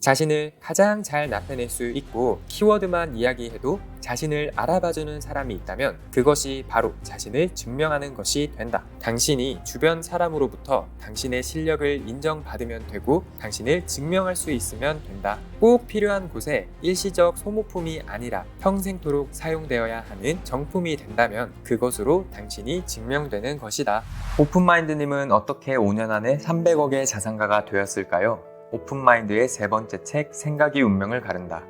자신을 가장 잘 나타낼 수 있고 키워드만 이야기해도 자신을 알아봐주는 사람이 있다면 그것이 바로 자신을 증명하는 것이 된다. 당신이 주변 사람으로부터 당신의 실력을 인정받으면 되고 당신을 증명할 수 있으면 된다. 꼭 필요한 곳에 일시적 소모품이 아니라 평생토록 사용되어야 하는 정품이 된다면 그것으로 당신이 증명되는 것이다. 오픈마인드님은 어떻게 5년 안에 300억의 자산가가 되었을까요? 오픈마인드의 세 번째 책, 생각이 운명을 가른다.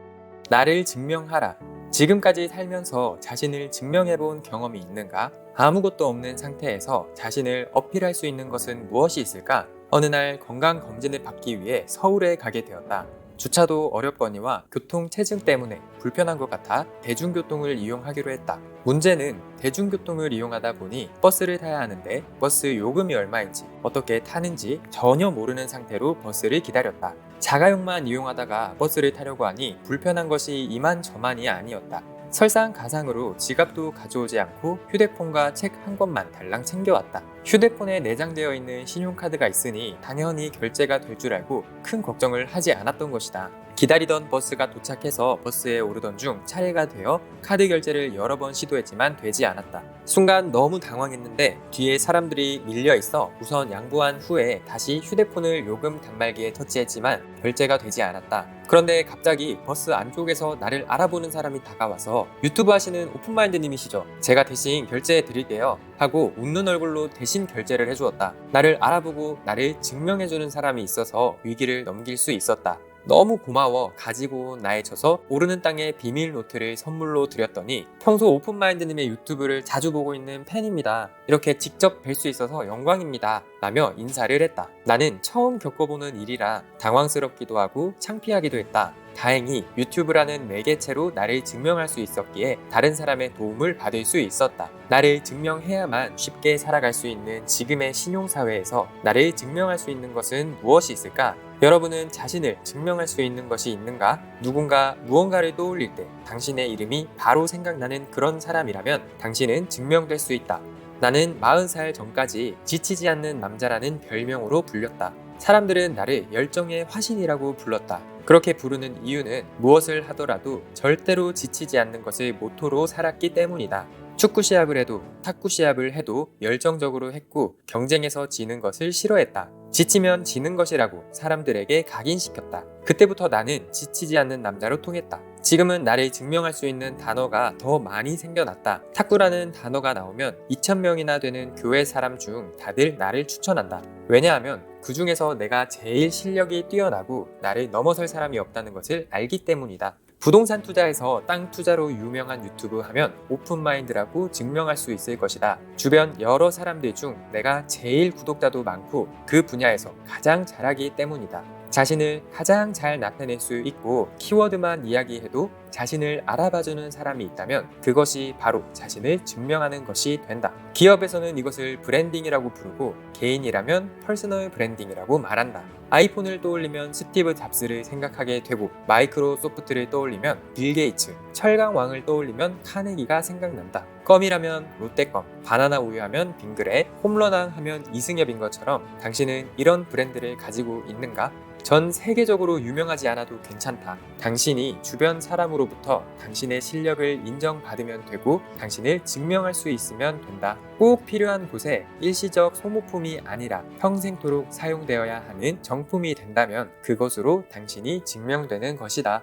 나를 증명하라. 지금까지 살면서 자신을 증명해본 경험이 있는가? 아무것도 없는 상태에서 자신을 어필할 수 있는 것은 무엇이 있을까? 어느 날 건강검진을 받기 위해 서울에 가게 되었다. 주차도 어렵거니와 교통체증 때문에 불편한 것 같아 대중교통을 이용하기로 했다. 문제는 대중교통을 이용하다 보니 버스를 타야 하는데 버스 요금이 얼마인지 어떻게 타는지 전혀 모르는 상태로 버스를 기다렸다. 자가용만 이용하다가 버스를 타려고 하니 불편한 것이 이만저만이 아니었다. 설상가상으로 지갑도 가져오지 않고 휴대폰과 책 한 권만 달랑 챙겨왔다. 휴대폰에 내장되어 있는 신용카드가 있으니 당연히 결제가 될 줄 알고 큰 걱정을 하지 않았던 것이다. 기다리던 버스가 도착해서 버스에 오르던 중 차례가 되어 카드 결제를 여러 번 시도했지만 되지 않았다. 순간 너무 당황했는데 뒤에 사람들이 밀려 있어 우선 양보한 후에 다시 휴대폰을 요금 단말기에 터치했지만 결제가 되지 않았다. 그런데 갑자기 버스 안쪽에서 나를 알아보는 사람이 다가와서 유튜브 하시는 오픈마인드님이시죠? 제가 대신 결제해 드릴게요 하고 웃는 얼굴로 대신 결제를 해주었다. 나를 알아보고 나를 증명해주는 사람이 있어서 위기를 넘길 수 있었다. 너무 고마워. 가지고 온 나의 저서 오르는 땅의 비밀 노트를 선물로 드렸더니 평소 오픈마인드님의 유튜브를 자주 보고 있는 팬입니다. 이렇게 직접 뵐 수 있어서 영광입니다. 라며 인사를 했다. 나는 처음 겪어보는 일이라 당황스럽기도 하고 창피하기도 했다. 다행히 유튜브라는 매개체로 나를 증명할 수 있었기에 다른 사람의 도움을 받을 수 있었다. 나를 증명해야만 쉽게 살아갈 수 있는 지금의 신용사회에서 나를 증명할 수 있는 것은 무엇이 있을까? 여러분은 자신을 증명할 수 있는 것이 있는가? 누군가 무언가를 떠올릴 때 당신의 이름이 바로 생각나는 그런 사람이라면 당신은 증명될 수 있다. 나는 40살 전까지 지치지 않는 남자라는 별명으로 불렸다. 사람들은 나를 열정의 화신이라고 불렀다. 그렇게 부르는 이유는 무엇을 하더라도 절대로 지치지 않는 것을 모토로 살았기 때문이다. 축구 시합을 해도 탁구 시합을 해도 열정적으로 했고 경쟁에서 지는 것을 싫어했다. 지치면 지는 것이라고 사람들에게 각인시켰다. 그때부터 나는 지치지 않는 남자로 통했다. 지금은 나를 증명할 수 있는 단어가 더 많이 생겨났다. 탁구라는 단어가 나오면 2,000명이나 되는 교회 사람 중 다들 나를 추천한다. 왜냐하면 그 중에서 내가 제일 실력이 뛰어나고 나를 넘어설 사람이 없다는 것을 알기 때문이다. 부동산 투자에서 땅 투자로 유명한 유튜브 하면 오픈마인드라고 증명할 수 있을 것이다. 주변 여러 사람들 중 내가 제일 구독자도 많고 그 분야에서 가장 잘하기 때문이다. 자신을 가장 잘 나타낼 수 있고 키워드만 이야기해도 자신을 알아봐주는 사람이 있다면 그것이 바로 자신을 증명하는 것이 된다. 기업에서는 이것을 브랜딩이라고 부르고 개인이라면 퍼스널 브랜딩이라고 말한다. 아이폰을 떠올리면 스티브 잡스를 생각하게 되고 마이크로소프트를 떠올리면 빌 게이츠, 철강왕을 떠올리면 카네기가 생각난다. 껌이라면 롯데껌, 바나나 우유 하면 빙그레, 홈런왕 하면 이승엽인 것처럼 당신은 이런 브랜드를 가지고 있는가? 전 세계적으로 유명하지 않아도 괜찮다. 당신이 주변 사람으로부터 당신의 실력을 인정받으면 되고 당신을 증명할 수 있으면 된다. 꼭 필요한 곳에 일시적 소모품이 아니라 평생토록 사용되어야 하는 정품이 된다면 그것으로 당신이 증명되는 것이다.